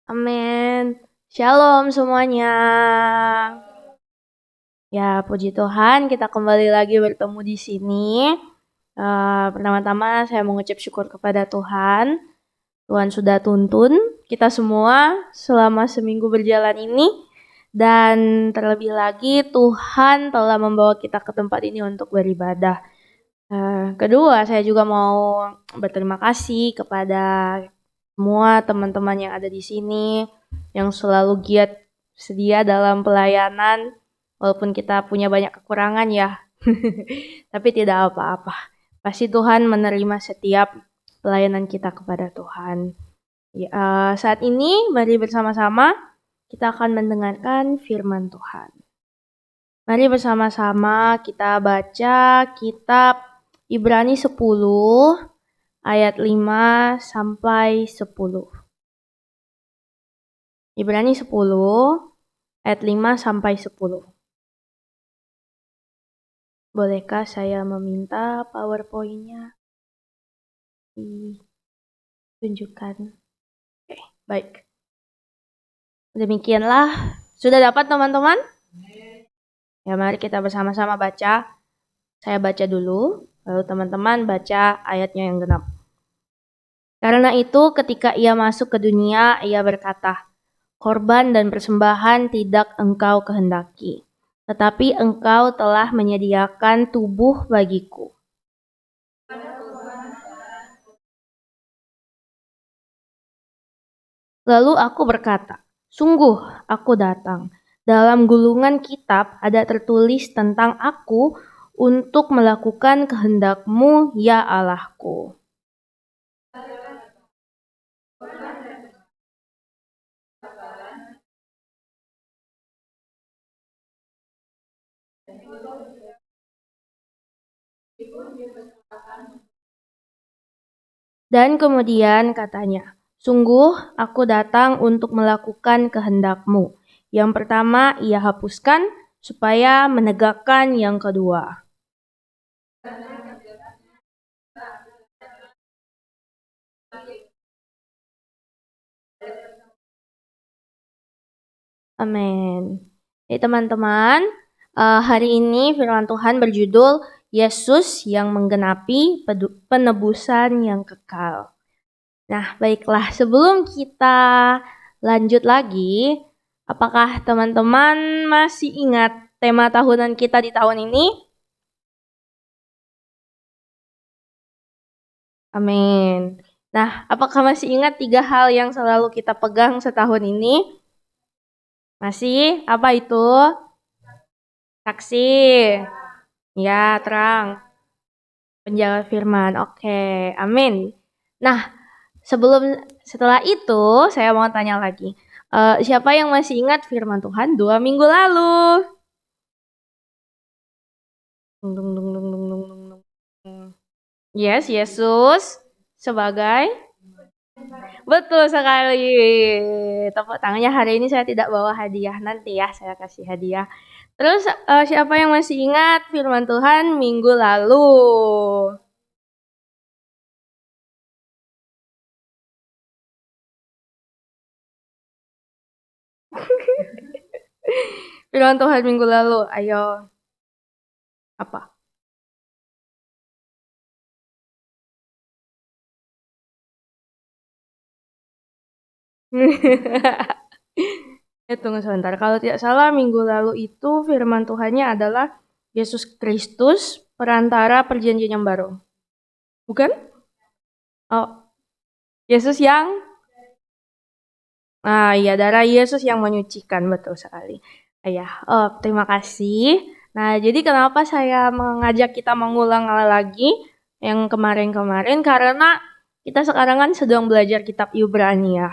Amin. Shalom semuanya. Ya, puji Tuhan, kita kembali lagi bertemu di sini. Pertama-tama saya mengucap syukur kepada Tuhan. Tuhan sudah tuntun kita semua selama seminggu berjalan ini. Dan terlebih lagi Tuhan telah membawa kita ke tempat ini untuk beribadah. Kedua, saya juga mau berterima kasih kepada semua teman-teman yang ada di sini yang selalu giat sedia dalam pelayanan, walaupun kita punya banyak kekurangan ya, tapi tidak apa-apa. Pasti Tuhan menerima setiap pelayanan kita kepada Tuhan. Saat ini mari bersama-sama kita akan mendengarkan firman Tuhan. Mari bersama-sama kita baca kitab Ibrani 10 ayat 5 sampai 10. Ibrani 10 ayat 5 sampai 10. Bolehkah saya meminta PowerPoint-nya ditunjukkan? Oke, baik. Demikianlah. Sudah dapat teman-teman? Ya, mari kita bersama-sama baca. Saya baca dulu, lalu teman-teman baca ayatnya yang genap. Karena itu ketika ia masuk ke dunia, ia berkata, korban dan persembahan tidak engkau kehendaki, tetapi engkau telah menyediakan tubuh bagiku. Lalu aku berkata, sungguh aku datang. Dalam gulungan kitab ada tertulis tentang aku untuk melakukan kehendak-Mu, ya Allahku. Dan kemudian katanya, sungguh aku datang untuk melakukan kehendak-Mu. Yang pertama ia hapuskan supaya menegakkan yang kedua. Amin. Jadi teman-teman, hari ini firman Tuhan berjudul Yesus yang menggenapi penebusan yang kekal. Nah, baiklah, sebelum kita lanjut lagi, apakah teman-teman masih ingat tema tahunan kita di tahun ini? Amin. Nah, apakah masih ingat 3 hal yang selalu kita pegang setahun ini? Masih? Apa itu? Saksi. Ya, terang. Penjaga firman. Oke, amin. Nah, setelah itu saya mau tanya lagi. Siapa yang masih ingat firman Tuhan 2 minggu lalu? Dung, dung, dung, dung, dung, dung, dung. Yes, Yesus sebagai betul sekali. Tepuk tangannya. Hari ini saya tidak bawa hadiah, nanti ya saya kasih hadiah. Terus siapa yang masih ingat firman Tuhan minggu lalu? Firman Tuhan minggu lalu, ayo. Apa? Tunggu sebentar. Kalau tidak salah minggu lalu itu firman Tuhannya adalah Yesus Kristus perantara perjanjian yang baru. Bukan? Oh, Yesus yang iya, darah Yesus yang menyucikan, betul sekali. Terima kasih. Nah, jadi kenapa saya mengajak kita mengulang lagi yang kemarin-kemarin? Karena kita sekarang kan sedang belajar kitab Ibrani ya.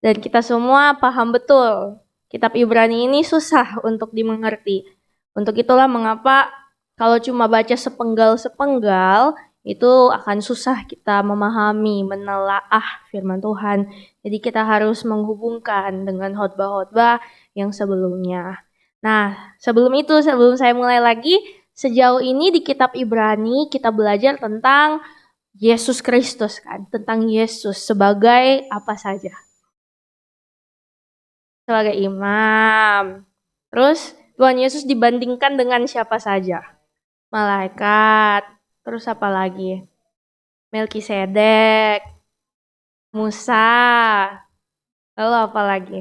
Dan kita semua paham betul, kitab Ibrani ini susah untuk dimengerti. Untuk itulah mengapa kalau cuma baca sepenggal-sepenggal, itu akan susah kita memahami, menelaah firman Tuhan. Jadi kita harus menghubungkan dengan khotbah-khotbah yang sebelumnya. Nah, sebelum saya mulai lagi, sejauh ini di kitab Ibrani kita belajar tentang Yesus Kristus kan, tentang Yesus sebagai apa saja. sebagai imam. Terus Tuhan Yesus dibandingkan dengan siapa saja? Malaikat. Terus apa lagi? Melkisedek, Musa. Lalu apa lagi?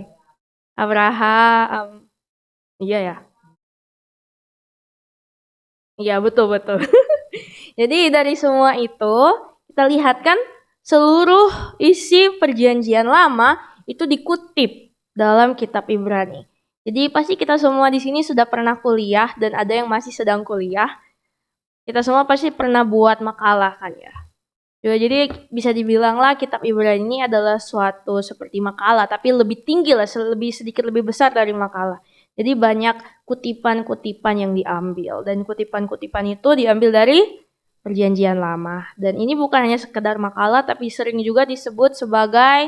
Abraham. Iya ya. Iya betul. Jadi dari semua itu kita lihat kan seluruh isi perjanjian lama itu dikutip dalam kitab Ibrani. Jadi pasti kita semua di sini sudah pernah kuliah dan ada yang masih sedang kuliah. Kita semua pasti pernah buat makalah kan ya. Jadi bisa dibilang lah kitab Ibrani ini adalah suatu seperti makalah, tapi lebih tinggi lah, sedikit lebih besar dari makalah. Jadi banyak kutipan-kutipan yang diambil, dan kutipan-kutipan itu diambil dari perjanjian lama. Dan ini bukan hanya sekedar makalah, tapi sering juga disebut sebagai,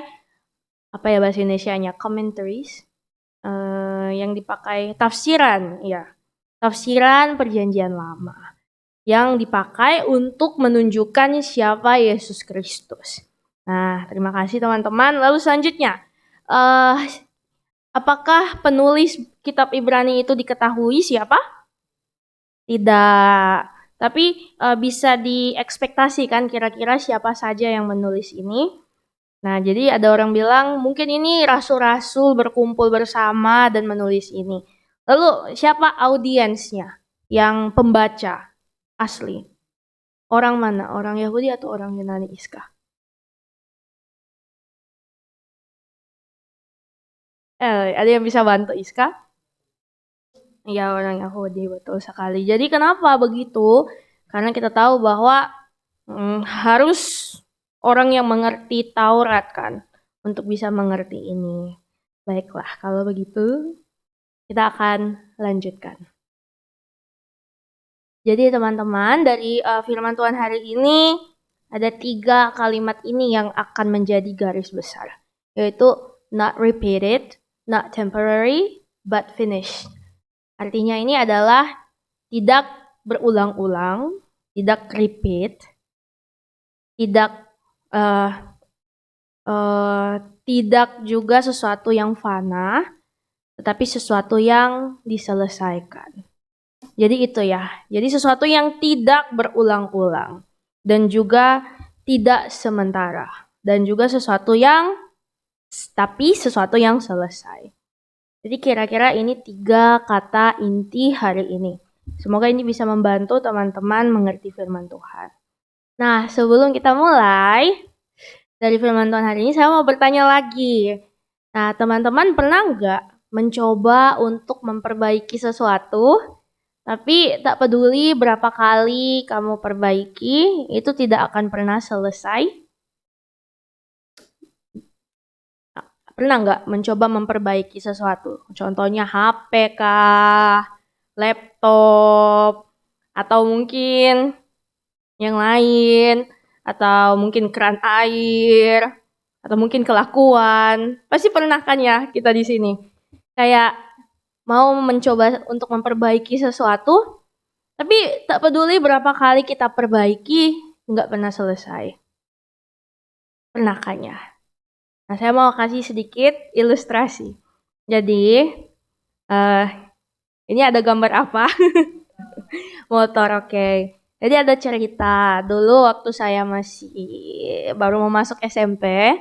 apa ya bahasa Indonesianya, commentaries, yang dipakai tafsiran, ya, tafsiran perjanjian lama yang dipakai untuk menunjukkan siapa Yesus Kristus. Nah, terima kasih teman-teman. Lalu selanjutnya, apakah penulis kitab Ibrani itu diketahui siapa? Tidak. Tapi bisa diekspektasikan kira-kira siapa saja yang menulis ini. Nah, jadi ada orang bilang mungkin ini rasul-rasul berkumpul bersama dan menulis ini. Lalu siapa audiensnya yang pembaca asli? Orang mana? Orang Yahudi atau orang Yunani, Iska? Ada yang bisa bantu Iska? Ya, orang Yahudi, betul sekali. Jadi kenapa begitu? Karena kita tahu bahwa harus orang yang mengerti Taurat kan untuk bisa mengerti ini. Baiklah, kalau begitu kita akan lanjutkan. Jadi teman-teman, dari firman Tuhan hari ini ada 3 kalimat ini yang akan menjadi garis besar, yaitu not repeated, not temporary, but finished. Artinya ini adalah tidak berulang-ulang, tidak repeat, tidak juga sesuatu yang fana, tetapi sesuatu yang diselesaikan. Jadi itu ya. Jadi sesuatu yang tidak berulang-ulang dan juga tidak sementara dan juga sesuatu yang selesai. Jadi kira-kira ini 3 kata inti hari ini. Semoga ini bisa membantu teman-teman mengerti firman Tuhan. Nah, sebelum kita mulai dari firman Tuhan hari ini, saya mau bertanya lagi. Nah, teman-teman pernah nggak mencoba untuk memperbaiki sesuatu, tapi tak peduli berapa kali kamu perbaiki, itu tidak akan pernah selesai? Pernah nggak mencoba memperbaiki sesuatu? Contohnya HP kah, laptop, atau mungkin yang lain, atau mungkin keran air, atau mungkin kelakuan. Pasti pernah kan ya kita di sini. Kayak mau mencoba untuk memperbaiki sesuatu, tapi tak peduli berapa kali kita perbaiki, nggak pernah selesai. Pernah kan ya? Nah, saya mau kasih sedikit ilustrasi. Jadi, ini ada gambar apa? Motor, oke. Jadi ada cerita, dulu waktu saya masih baru mau masuk SMP,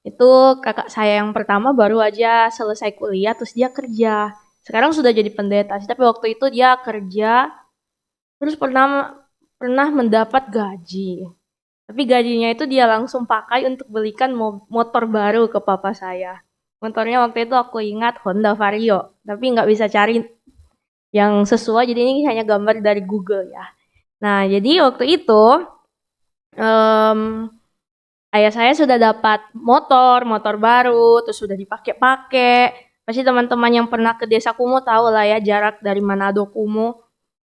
itu kakak saya yang pertama baru aja selesai kuliah, terus dia kerja. Sekarang sudah jadi pendeta, tapi waktu itu dia kerja, terus pernah mendapat gaji. Tapi gajinya itu dia langsung pakai untuk belikan motor baru ke papa saya. Motornya waktu itu aku ingat Honda Vario, tapi nggak bisa cari yang sesuai, jadi ini hanya gambar dari Google ya. Nah, jadi waktu itu ayah saya sudah dapat motor baru, terus sudah dipakai-pakai. Pasti teman-teman yang pernah ke Desa Kumo tahu lah ya jarak dari Manado Kumo.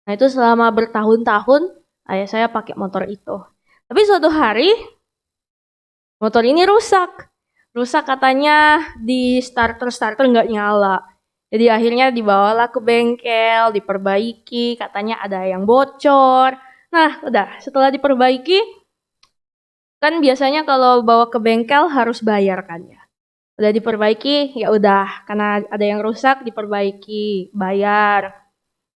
Nah, itu selama bertahun-tahun ayah saya pakai motor itu. Tapi suatu hari motor ini rusak. Rusak katanya di starter nggak nyala. Jadi akhirnya dibawalah ke bengkel, diperbaiki, katanya ada yang bocor. Nah, udah setelah diperbaiki, kan biasanya kalau bawa ke bengkel harus bayar kan ya. Udah diperbaiki, ya udah, karena ada yang rusak diperbaiki, bayar.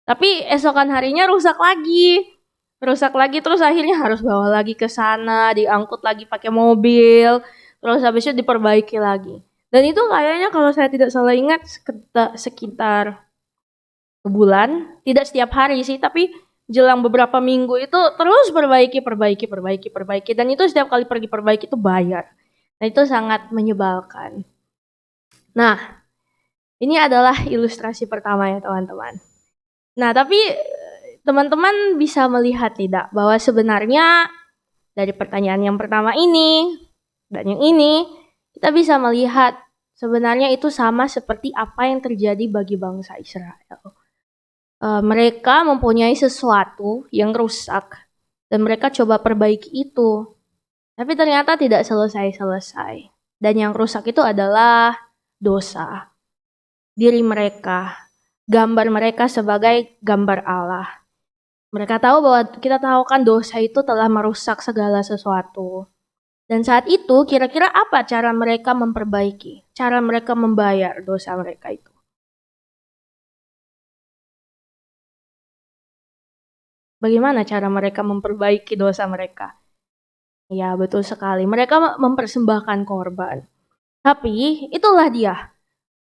Tapi esokan harinya rusak lagi terus akhirnya harus bawa lagi ke sana, diangkut lagi pakai mobil, terus habis itu diperbaiki lagi. Dan itu kayaknya kalau saya tidak salah ingat sekitar sebulan, tidak setiap hari sih, tapi jelang beberapa minggu itu terus perbaiki, dan itu setiap kali pergi perbaiki itu bayar. Nah, itu sangat menyebalkan. Nah, ini adalah ilustrasi pertama ya teman-teman. Nah, tapi teman-teman bisa melihat tidak bahwa sebenarnya dari pertanyaan yang pertama ini dan yang ini, kita bisa melihat sebenarnya itu sama seperti apa yang terjadi bagi bangsa Israel. Mereka mempunyai sesuatu yang rusak dan mereka coba perbaiki itu. Tapi ternyata tidak selesai-selesai. Dan yang rusak itu adalah dosa. Diri mereka, gambar mereka sebagai gambar Allah. Mereka tahu bahwa kita tahu kan dosa itu telah merusak segala sesuatu. Dan saat itu kira-kira apa cara mereka memperbaiki? Cara mereka membayar dosa mereka itu? Bagaimana cara mereka memperbaiki dosa mereka? Ya, betul sekali. Mereka mempersembahkan korban. Tapi itulah dia.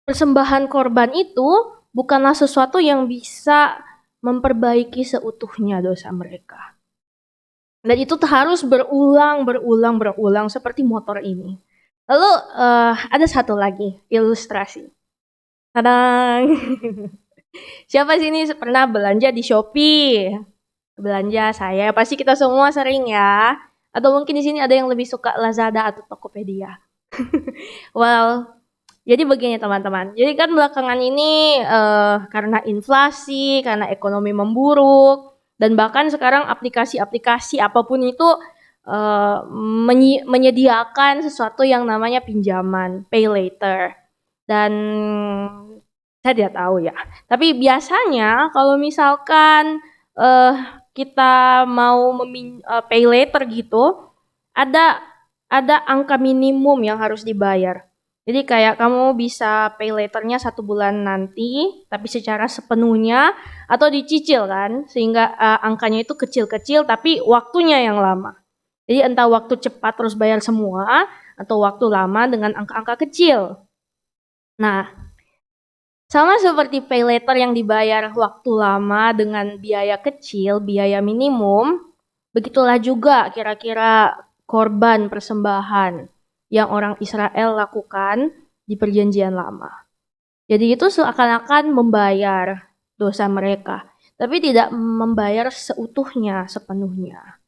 Persembahan korban itu bukanlah sesuatu yang bisa memperbaiki seutuhnya dosa mereka. Dan itu harus berulang seperti motor ini. Lalu ada satu lagi ilustrasi. Tadang. Siapa sini pernah belanja di Shopee? Belanja saya, pasti kita semua sering ya. Atau mungkin di sini ada yang lebih suka Lazada atau Tokopedia. Well, jadi begini teman-teman. Jadi kan belakangan ini karena inflasi, karena ekonomi memburuk, dan bahkan sekarang aplikasi-aplikasi apapun itu menyediakan sesuatu yang namanya pinjaman, pay later. Dan saya tidak tahu ya. Tapi biasanya kalau misalkan kita mau pay later gitu, ada angka minimum yang harus dibayar. Jadi kayak kamu bisa pay laternya 1 bulan nanti, tapi secara sepenuhnya atau dicicil kan, sehingga angkanya itu kecil-kecil tapi waktunya yang lama. Jadi entah waktu cepat terus bayar semua, atau waktu lama dengan angka-angka kecil. Nah, sama seperti pay later yang dibayar waktu lama dengan biaya kecil, biaya minimum, begitulah juga kira-kira korban persembahan yang orang Israel lakukan di perjanjian lama. Jadi itu seakan-akan membayar dosa mereka, tapi tidak membayar seutuhnya, sepenuhnya.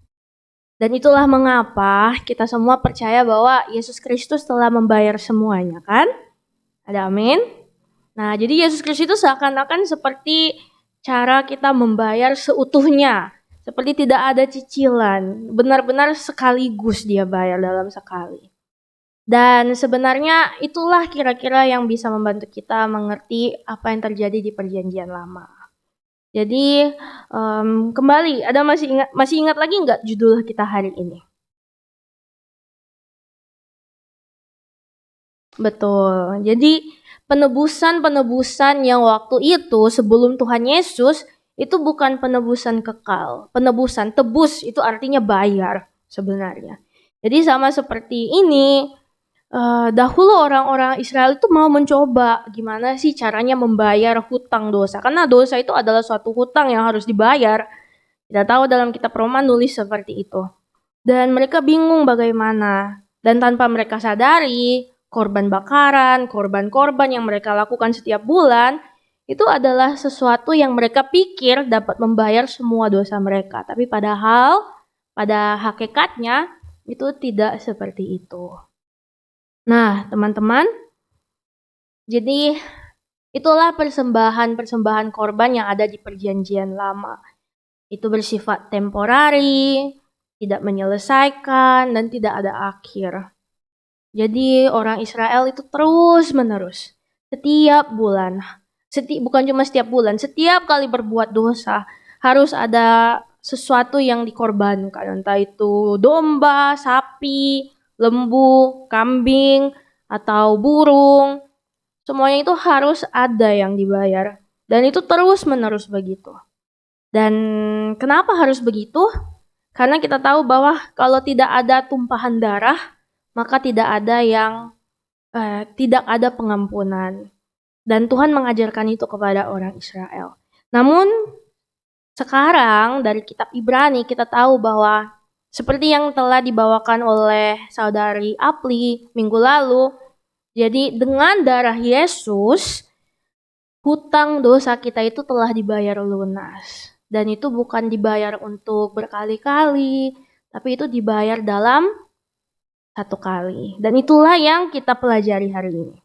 Dan itulah mengapa kita semua percaya bahwa Yesus Kristus telah membayar semuanya, kan? Ada amin? Nah, jadi Yesus Kristus itu seakan-akan seperti cara kita membayar seutuhnya. Seperti tidak ada cicilan. Benar-benar sekaligus dia bayar dalam sekali. Dan sebenarnya itulah kira-kira yang bisa membantu kita mengerti apa yang terjadi di perjanjian lama. Jadi kembali, ada masih ingat lagi nggak judul kita hari ini? Betul. Jadi penebusan yang waktu itu sebelum Tuhan Yesus itu bukan penebusan kekal. Penebusan, tebus itu artinya bayar sebenarnya. Jadi sama seperti ini, dahulu orang-orang Israel itu mau mencoba gimana sih caranya membayar hutang dosa. Karena dosa itu adalah suatu hutang yang harus dibayar. Kita tahu dalam kitab Roma nulis seperti itu. Dan mereka bingung bagaimana. Dan tanpa mereka sadari, korban bakaran, korban-korban yang mereka lakukan setiap bulan, itu adalah sesuatu yang mereka pikir dapat membayar semua dosa mereka. Tapi padahal, pada hakikatnya, itu tidak seperti itu. Nah, teman-teman, jadi itulah persembahan-persembahan korban yang ada di perjanjian lama. Itu bersifat temporari, tidak menyelesaikan, dan tidak ada akhir. Jadi orang Israel itu terus-menerus, setiap bulan, bukan cuma setiap bulan, setiap kali berbuat dosa, harus ada sesuatu yang dikorbankan. Entah itu domba, sapi, lembu, kambing, atau burung. Semuanya itu harus ada yang dibayar. Dan itu terus-menerus begitu. Dan kenapa harus begitu? Karena kita tahu bahwa kalau tidak ada tumpahan darah, maka tidak ada pengampunan. Dan Tuhan mengajarkan itu kepada orang Israel. Namun sekarang dari kitab Ibrani kita tahu bahwa seperti yang telah dibawakan oleh saudari Apli minggu lalu, jadi dengan darah Yesus, hutang dosa kita itu telah dibayar lunas. Dan itu bukan dibayar untuk berkali-kali, tapi itu dibayar dalam satu kali. Dan itulah yang kita pelajari hari ini.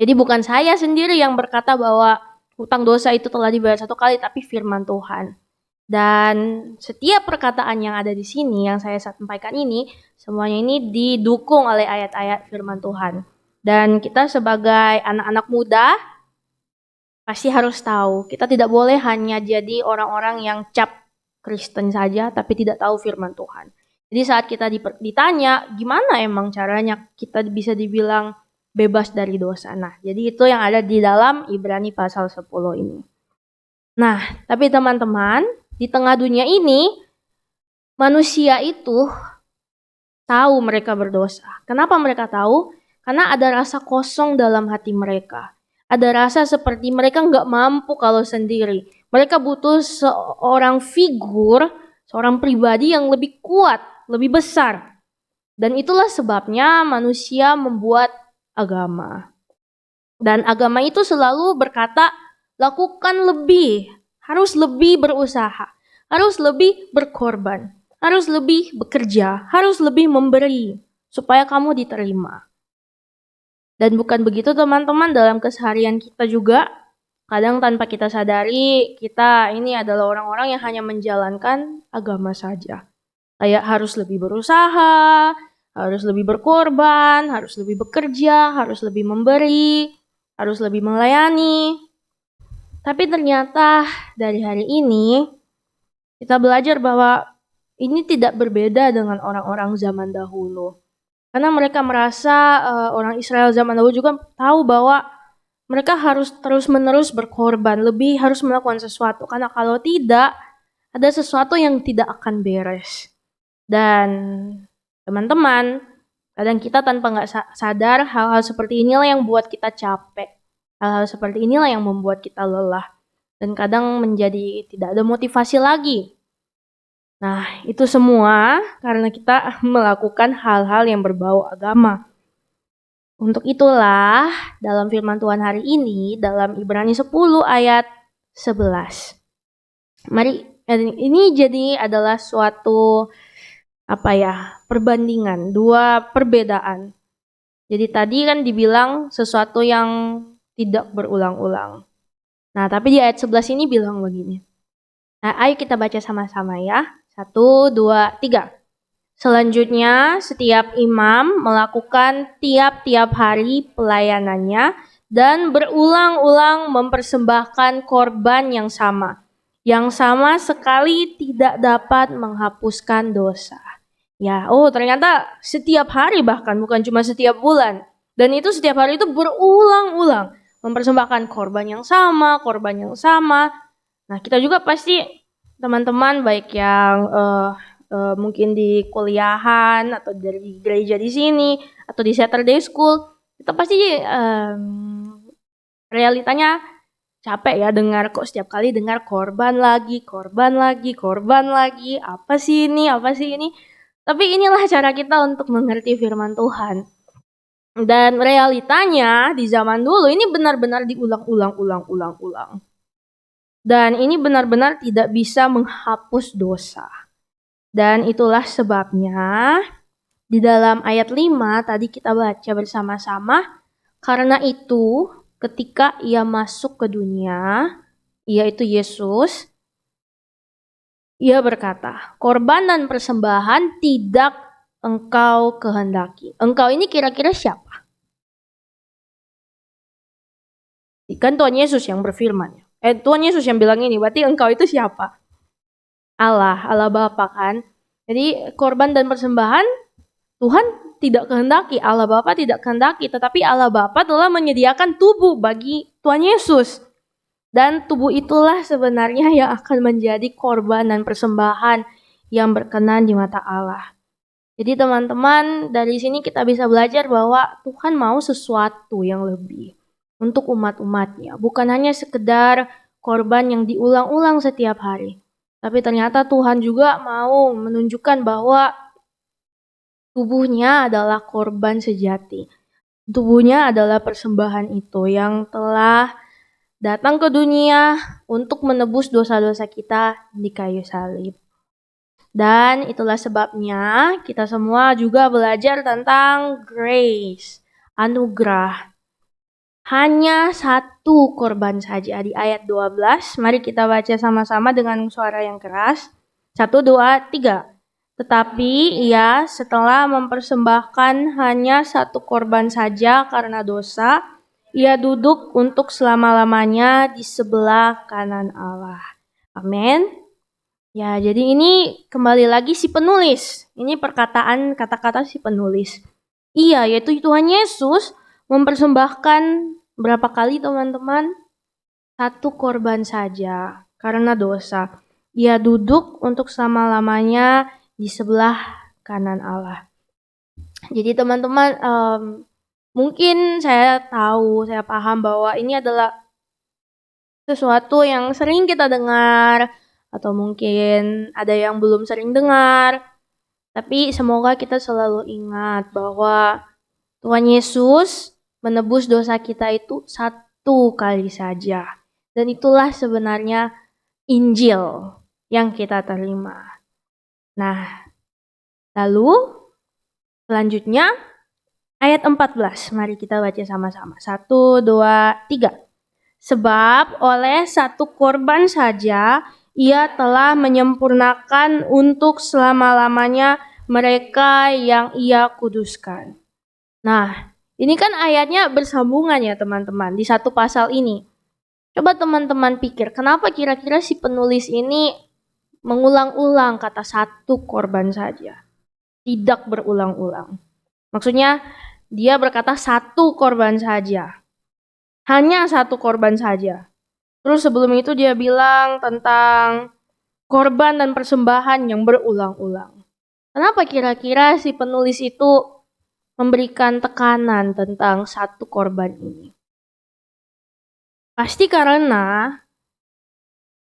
Jadi bukan saya sendiri yang berkata bahwa hutang dosa itu telah dibayar satu kali, tapi firman Tuhan. Dan setiap perkataan yang ada di sini, yang saya sampaikan ini, semuanya ini didukung oleh ayat-ayat firman Tuhan. Dan kita sebagai anak-anak muda, pasti harus tahu, kita tidak boleh hanya jadi orang-orang yang cap Kristen saja, tapi tidak tahu firman Tuhan. Jadi saat kita ditanya, gimana emang caranya kita bisa dibilang bebas dari dosa. Nah, jadi itu yang ada di dalam Ibrani pasal 10 ini. Nah, tapi teman-teman, di tengah dunia ini, manusia itu tahu mereka berdosa. Kenapa mereka tahu? Karena ada rasa kosong dalam hati mereka. Ada rasa seperti mereka nggak mampu kalau sendiri. Mereka butuh seorang figur, seorang pribadi yang lebih kuat, lebih besar. Dan itulah sebabnya manusia membuat agama. Dan agama itu selalu berkata, lakukan lebih, harus lebih berusaha, harus lebih berkorban, harus lebih bekerja, harus lebih memberi, supaya kamu diterima. Dan bukan begitu teman-teman, dalam keseharian kita juga, kadang tanpa kita sadari, kita ini adalah orang-orang yang hanya menjalankan agama saja. Kayak harus lebih berusaha, harus lebih berkorban, harus lebih bekerja, harus lebih memberi, harus lebih melayani. Tapi ternyata dari hari ini kita belajar bahwa ini tidak berbeda dengan orang-orang zaman dahulu. Karena mereka merasa orang Israel zaman dahulu juga tahu bahwa mereka harus terus-menerus berkorban, lebih harus melakukan sesuatu. Karena kalau tidak, ada sesuatu yang tidak akan beres. Dan teman-teman, kadang kita tanpa nggak sadar hal-hal seperti inilah yang buat kita capek. Hal-hal seperti inilah yang membuat kita lelah. Dan kadang menjadi tidak ada motivasi lagi. Nah, itu semua karena kita melakukan hal-hal yang berbau agama. Untuk itulah, dalam firman Tuhan hari ini, dalam Ibrani 10 ayat 11. Mari, ini jadi adalah suatu perbandingan, dua perbedaan. Jadi tadi kan dibilang sesuatu yang tidak berulang-ulang. Nah, tapi di ayat 11 ini bilang begini. Nah, ayo kita baca sama-sama ya. 1, 2, 3. Selanjutnya, setiap imam melakukan tiap-tiap hari pelayanannya dan berulang-ulang mempersembahkan korban yang sama sekali tidak dapat menghapuskan dosa. Ya, ternyata setiap hari bahkan bukan cuma setiap bulan. Dan itu setiap hari itu berulang-ulang mempersembahkan korban yang sama. Nah, kita juga pasti teman-teman baik yang mungkin di kuliahan atau dari gereja di sini atau di Saturday School, kita pasti realitanya capek ya dengar kok setiap kali dengar korban lagi, apa sih ini? Tapi inilah cara kita untuk mengerti firman Tuhan. Dan realitanya di zaman dulu ini benar-benar diulang-ulang. Dan ini benar-benar tidak bisa menghapus dosa. Dan itulah sebabnya di dalam ayat 5 tadi kita baca bersama-sama, karena itu ketika ia masuk ke dunia, yaitu Yesus, ia berkata, korban dan persembahan tidak engkau kehendaki. Engkau ini kira-kira siapa? Kan Tuhan Yesus yang berfirman. Tuhan Yesus yang bilang ini, berarti engkau itu siapa? Allah Bapa kan. Jadi korban dan persembahan Tuhan tidak kehendaki, Allah Bapa tidak kehendaki, tetapi Allah Bapa telah menyediakan tubuh bagi Tuhan Yesus. Dan tubuh itulah sebenarnya yang akan menjadi korban dan persembahan yang berkenan di mata Allah. Jadi teman-teman, dari sini kita bisa belajar bahwa Tuhan mau sesuatu yang lebih untuk umat-umatnya. Bukan hanya sekedar korban yang diulang-ulang setiap hari. Tapi ternyata Tuhan juga mau menunjukkan bahwa tubuhnya adalah korban sejati. Tubuhnya adalah persembahan itu yang telah datang ke dunia untuk menebus dosa-dosa kita di kayu salib. Dan itulah sebabnya kita semua juga belajar tentang grace, anugerah. Hanya satu korban saja di ayat 12. Mari kita baca sama-sama dengan suara yang keras. 1, 2, 3. Tetapi ia setelah mempersembahkan hanya satu korban saja karena dosa, ia duduk untuk selama-lamanya di sebelah kanan Allah. Amin. Ya, jadi ini kembali lagi si penulis. Ini perkataan kata-kata si penulis. Iya, yaitu Tuhan Yesus mempersembahkan berapa kali teman-teman? Satu korban saja karena dosa. Ia duduk untuk selama-lamanya di sebelah kanan Allah. Jadi teman-teman, mungkin saya tahu, saya paham bahwa ini adalah sesuatu yang sering kita dengar, atau mungkin ada yang belum sering dengar. Tapi semoga kita selalu ingat bahwa Tuhan Yesus menebus dosa kita itu satu kali saja. Dan itulah sebenarnya Injil yang kita terima. Nah, lalu selanjutnya ayat 14. Mari kita baca sama-sama. 1, 2, 3. Sebab oleh satu korban saja ia telah menyempurnakan untuk selama-lamanya mereka yang ia kuduskan. Nah, ini kan ayatnya bersambungan ya teman-teman di satu pasal ini. Coba teman-teman pikir, kenapa kira-kira si penulis ini mengulang-ulang kata satu korban saja? Tidak berulang-ulang. Maksudnya dia berkata satu korban saja. Hanya satu korban saja. Terus sebelum itu dia bilang tentang korban dan persembahan yang berulang-ulang. Kenapa kira-kira si penulis itu memberikan tekanan tentang satu korban ini? Pasti karena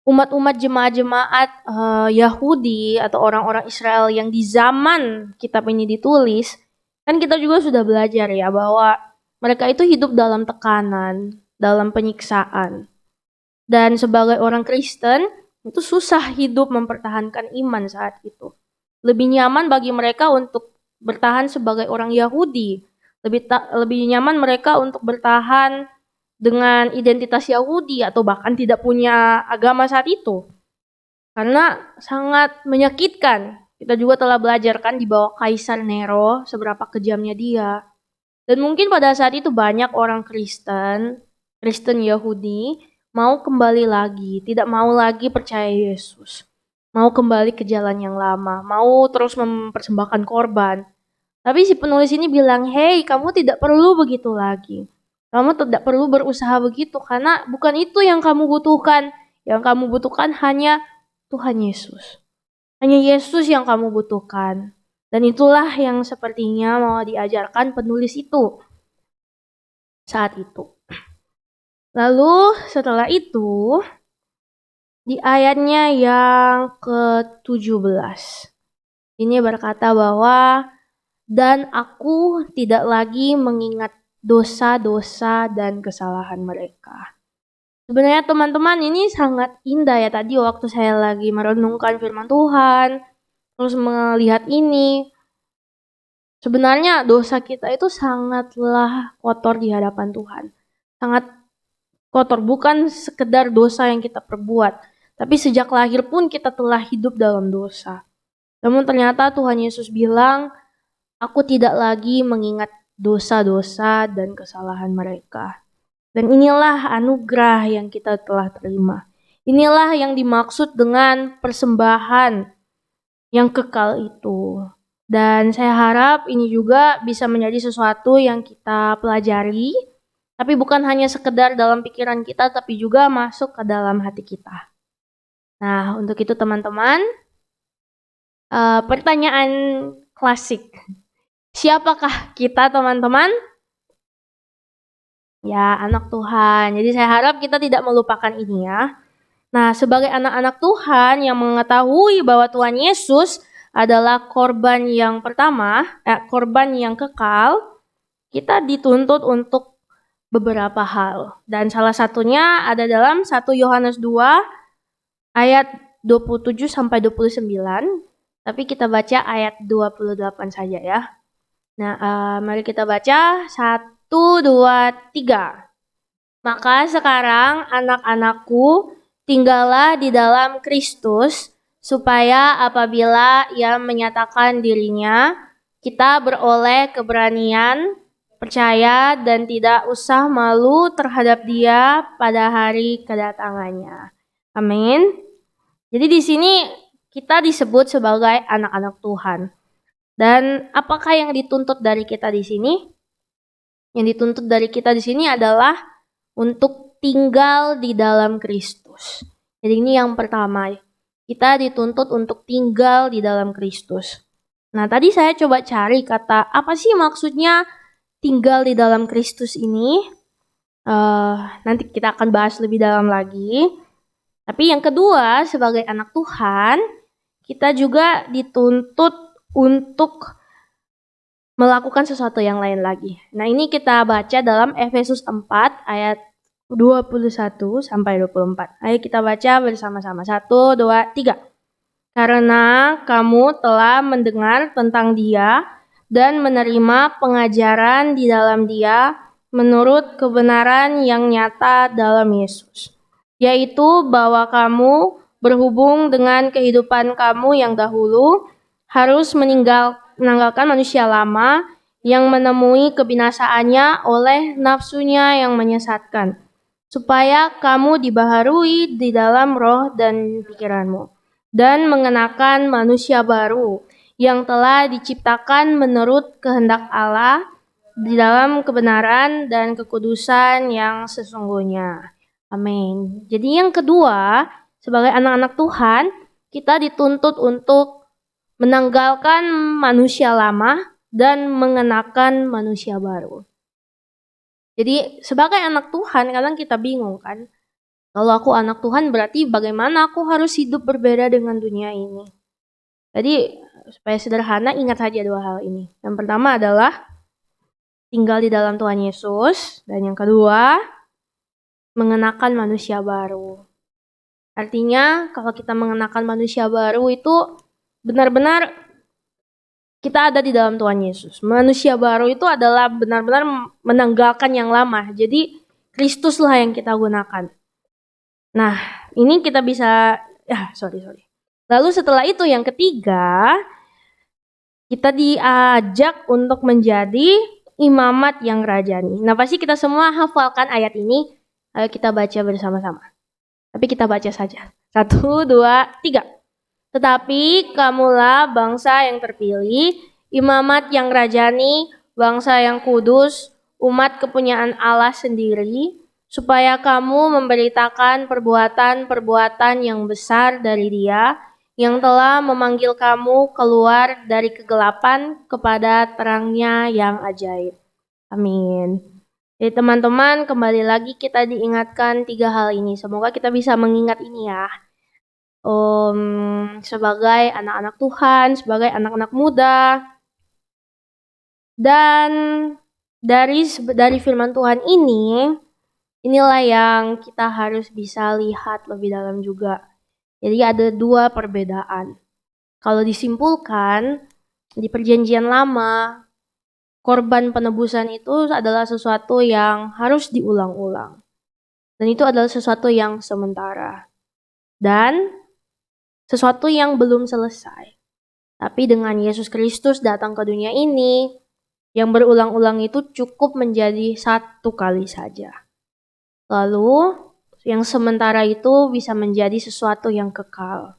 umat-umat jemaat-jemaat Yahudi atau orang-orang Israel yang di zaman kitab ini ditulis, kan kita juga sudah belajar ya bahwa mereka itu hidup dalam tekanan, dalam penyiksaan. Dan sebagai orang Kristen, itu susah hidup mempertahankan iman saat itu. Lebih nyaman bagi mereka untuk bertahan sebagai orang Yahudi. Lebih nyaman mereka untuk bertahan dengan identitas Yahudi atau bahkan tidak punya agama saat itu. Karena sangat menyakitkan. Kita juga telah belajar kan di bawah Kaisar Nero seberapa kejamnya dia. Dan mungkin pada saat itu banyak orang Kristen Yahudi mau kembali lagi, tidak mau lagi percaya Yesus. Mau kembali ke jalan yang lama, mau terus mempersembahkan korban. Tapi si penulis ini bilang, "Hey, kamu tidak perlu begitu lagi. Kamu tidak perlu berusaha begitu karena bukan itu yang kamu butuhkan. Yang kamu butuhkan hanya Tuhan Yesus. Hanya Yesus yang kamu butuhkan." Dan itulah yang sepertinya mau diajarkan penulis itu saat itu. Lalu setelah itu, di ayatnya yang ke-17, ini berkata bahwa, "Dan aku tidak lagi mengingat dosa-dosa dan kesalahan mereka." Sebenarnya teman-teman ini sangat indah ya tadi waktu saya lagi merenungkan firman Tuhan, terus melihat ini. Sebenarnya dosa kita itu sangatlah kotor di hadapan Tuhan. Sangat kotor, bukan sekedar dosa yang kita perbuat. Tapi sejak lahir pun kita telah hidup dalam dosa. Namun ternyata Tuhan Yesus bilang, "Aku tidak lagi mengingat dosa-dosa dan kesalahan mereka." Dan inilah anugerah yang kita telah terima. Inilah yang dimaksud dengan persembahan yang kekal itu. Dan saya harap ini juga bisa menjadi sesuatu yang kita pelajari, tapi bukan hanya sekedar dalam pikiran kita, tapi juga masuk ke dalam hati kita. Nah, untuk itu teman-teman, pertanyaan klasik. Siapakah kita teman-teman? Ya, anak Tuhan. Jadi saya harap kita tidak melupakan ini ya. Nah, sebagai anak-anak Tuhan yang mengetahui bahwa Tuhan Yesus adalah korban yang pertama, korban yang kekal, kita dituntut untuk beberapa hal. Dan salah satunya ada dalam 1 Yohanes 2 ayat 27 sampai 29. Tapi kita baca ayat 28 saja ya. Nah, mari kita baca 1, 2, 3. Maka sekarang anak-anakku, tinggallah di dalam Kristus, supaya apabila Ia menyatakan dirinya, kita beroleh keberanian, percaya, dan tidak usah malu terhadap Dia pada hari kedatangannya. Amin. Jadi di sini kita disebut sebagai anak-anak Tuhan. Dan apakah yang dituntut dari kita di sini? Yang dituntut dari kita di sini adalah untuk tinggal di dalam Kristus. Jadi ini yang pertama, kita dituntut untuk tinggal di dalam Kristus. Nah, tadi saya coba cari kata apa sih maksudnya tinggal di dalam Kristus ini. Nanti kita akan bahas lebih dalam lagi. Tapi yang kedua, sebagai anak Tuhan, kita juga dituntut untuk melakukan sesuatu yang lain lagi. Nah, ini kita baca dalam Efesus 4 ayat 21 sampai 24. Ayo kita baca bersama-sama. 1, 2, 3. Karena kamu telah mendengar tentang Dia dan menerima pengajaran di dalam Dia menurut kebenaran yang nyata dalam Yesus, yaitu bahwa kamu berhubung dengan kehidupan kamu yang dahulu harus meninggalkan manusia lama yang menemui kebinasaannya oleh nafsunya yang menyesatkan, supaya kamu dibaharui di dalam roh dan pikiranmu, dan mengenakan manusia baru yang telah diciptakan menurut kehendak Allah di dalam kebenaran dan kekudusan yang sesungguhnya. Amin. Jadi yang kedua, sebagai anak-anak Tuhan, kita dituntut untuk menanggalkan manusia lama dan mengenakan manusia baru. Jadi sebagai anak Tuhan kadang kita bingung kan. Kalau aku anak Tuhan berarti bagaimana aku harus hidup berbeda dengan dunia ini. Jadi supaya sederhana ingat saja dua hal ini. Yang pertama adalah tinggal di dalam Tuhan Yesus. Dan yang kedua mengenakan manusia baru. Artinya kalau kita mengenakan manusia baru itu benar-benar kita ada di dalam Tuhan Yesus. Manusia baru itu adalah benar-benar menanggalkan yang lama. Jadi Kristuslah yang kita gunakan. Nah, ini kita bisa Lalu setelah itu yang ketiga, kita diajak untuk menjadi imamat yang rajani. Nah, pasti kita semua hafalkan ayat ini. Ayo kita baca bersama-sama. Tapi kita baca saja. 1, 2, 3. Tetapi kamulah bangsa yang terpilih, imamat yang rajani, bangsa yang kudus, umat kepunyaan Allah sendiri, supaya kamu memberitakan perbuatan-perbuatan yang besar dari Dia, yang telah memanggil kamu keluar dari kegelapan kepada terangnya yang ajaib. Amin. Jadi teman-teman, kembali lagi kita diingatkan 3 hal ini. Semoga kita bisa mengingat ini ya. Sebagai anak-anak Tuhan, sebagai anak-anak muda. Dan dari firman Tuhan ini, inilah yang kita harus bisa lihat lebih dalam juga. Jadi ada 2 perbedaan. Kalau disimpulkan, di perjanjian lama, korban penebusan itu adalah sesuatu yang harus diulang-ulang. Dan itu adalah sesuatu yang sementara. Dan sesuatu yang belum selesai. Tapi dengan Yesus Kristus datang ke dunia ini, yang berulang-ulang itu cukup menjadi 1 kali saja. Lalu, yang sementara itu bisa menjadi sesuatu yang kekal.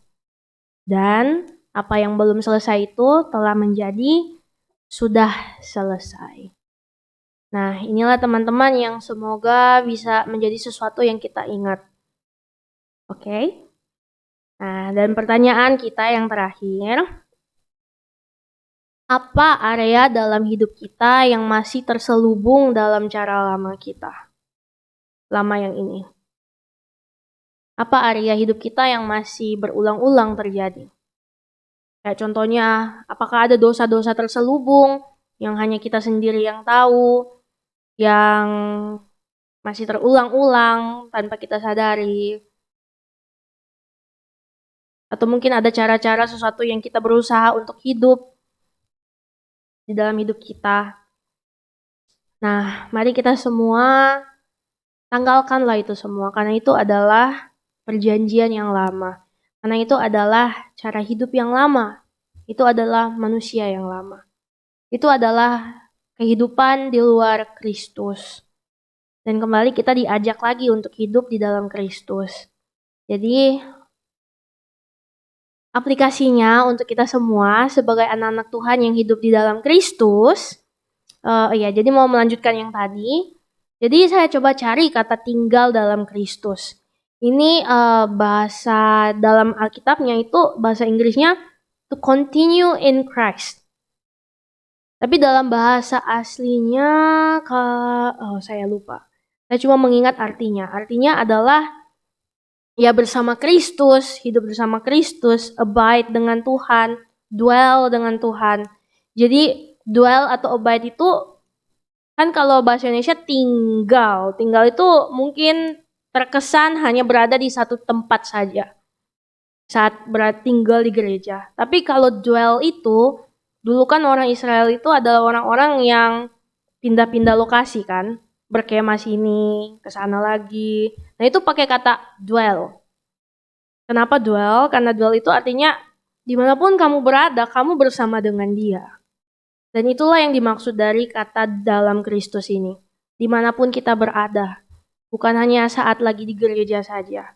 Dan Apa yang belum selesai itu telah menjadi sudah selesai. Nah, inilah teman-teman yang semoga bisa menjadi sesuatu yang kita ingat. Oke? Nah, dan pertanyaan kita yang terakhir, apa area dalam hidup kita yang masih terselubung dalam cara lama kita? Lama yang ini. Apa area hidup kita yang masih berulang-ulang terjadi? Kayak contohnya, apakah ada dosa-dosa terselubung yang hanya kita sendiri yang tahu, yang masih terulang-ulang tanpa kita sadari? Atau mungkin ada cara-cara sesuatu yang kita berusaha untuk hidup di dalam hidup kita. Nah, mari kita semua tanggalkanlah itu semua, karena itu adalah perjanjian yang lama. Karena itu adalah cara hidup yang lama. Itu adalah manusia yang lama. Itu adalah kehidupan di luar Kristus. Dan kembali kita diajak lagi untuk hidup di dalam Kristus. Jadi aplikasinya untuk kita semua sebagai anak-anak Tuhan yang hidup di dalam Kristus. Jadi mau melanjutkan yang tadi. Jadi saya coba cari kata tinggal dalam Kristus. Ini bahasa dalam Alkitabnya itu bahasa Inggrisnya to continue in Christ. Tapi dalam bahasa aslinya saya lupa. Saya cuma mengingat artinya. Artinya adalah ya bersama Kristus, hidup bersama Kristus, abide dengan Tuhan, dwell dengan Tuhan. Jadi dwell atau abide itu kan kalau bahasa Indonesia tinggal. Tinggal itu mungkin terkesan hanya berada di satu tempat saja saat tinggal di gereja. Tapi kalau dwell itu, dulu kan orang Israel itu adalah orang-orang yang pindah-pindah lokasi kan, berkemah sini, ke sana lagi. Nah itu pakai kata dwell. Kenapa dwell? Karena dwell itu artinya dimanapun kamu berada, kamu bersama dengan dia. Dan itulah yang dimaksud dari kata dalam Kristus ini. Dimanapun kita berada, bukan hanya saat lagi di gereja saja.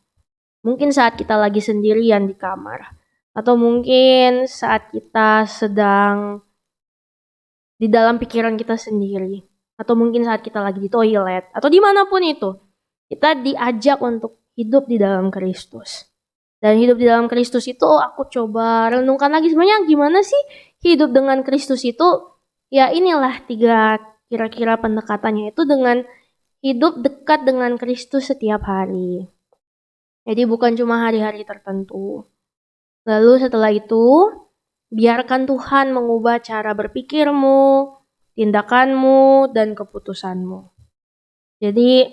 Mungkin saat kita lagi sendirian di kamar. Atau mungkin saat kita sedang di dalam pikiran kita sendiri. Atau mungkin saat kita lagi di toilet. Atau dimanapun itu. Kita diajak untuk hidup di dalam Kristus. Dan hidup di dalam Kristus itu aku coba renungkan lagi. Sebenarnya gimana sih hidup dengan Kristus itu? Ya inilah 3 kira-kira pendekatannya itu dengan hidup dekat dengan Kristus setiap hari. Jadi bukan cuma hari-hari tertentu. Lalu setelah itu, biarkan Tuhan mengubah cara berpikirmu, tindakanmu, dan keputusanmu. Jadi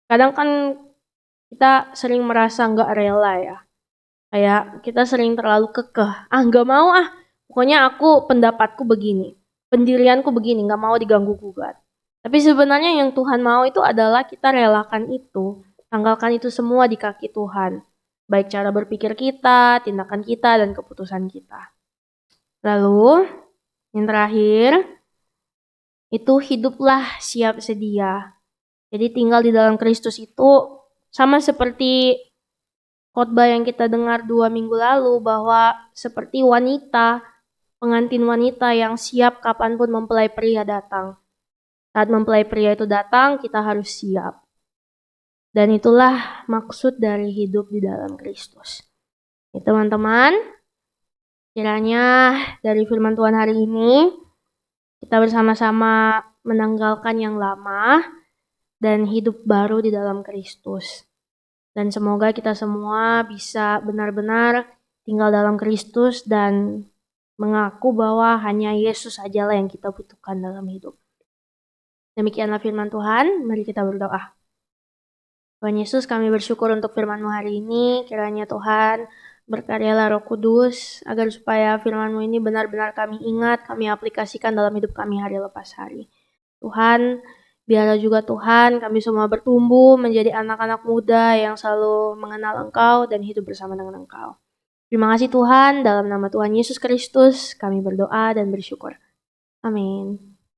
kadang kan kita sering merasa nggak rela ya. Kayak kita sering terlalu kekeh. Nggak mau pokoknya aku pendapatku begini. Pendirianku begini, nggak mau diganggu gugat. Tapi sebenarnya yang Tuhan mau itu adalah kita relakan itu. Tanggalkan itu semua di kaki Tuhan. Baik cara berpikir kita, tindakan kita, dan keputusan kita. Lalu, yang terakhir, itu hiduplah siap sedia. Jadi tinggal di dalam Kristus itu sama seperti khotbah yang kita dengar 2 minggu lalu bahwa seperti wanita, pengantin wanita yang siap kapanpun mempelai pria datang. Saat mempelai pria itu datang, kita harus siap. Dan itulah maksud dari hidup di dalam Kristus. Teman-teman, kiranya dari firman Tuhan hari ini, kita bersama-sama menanggalkan yang lama dan hidup baru di dalam Kristus. Dan semoga kita semua bisa benar-benar tinggal dalam Kristus dan mengaku bahwa hanya Yesus sajalah yang kita butuhkan dalam hidup. Demikianlah firman Tuhan, mari kita berdoa. Tuhan Yesus, kami bersyukur untuk firman-Mu hari ini. Kiranya Tuhan berkaryalah Roh Kudus agar supaya firman-Mu ini benar-benar kami ingat, kami aplikasikan dalam hidup kami hari lepas hari. Tuhan, biarlah juga Tuhan kami semua bertumbuh menjadi anak-anak muda yang selalu mengenal Engkau dan hidup bersama dengan Engkau. Terima kasih Tuhan, dalam nama Tuhan Yesus Kristus kami berdoa dan bersyukur. Amin.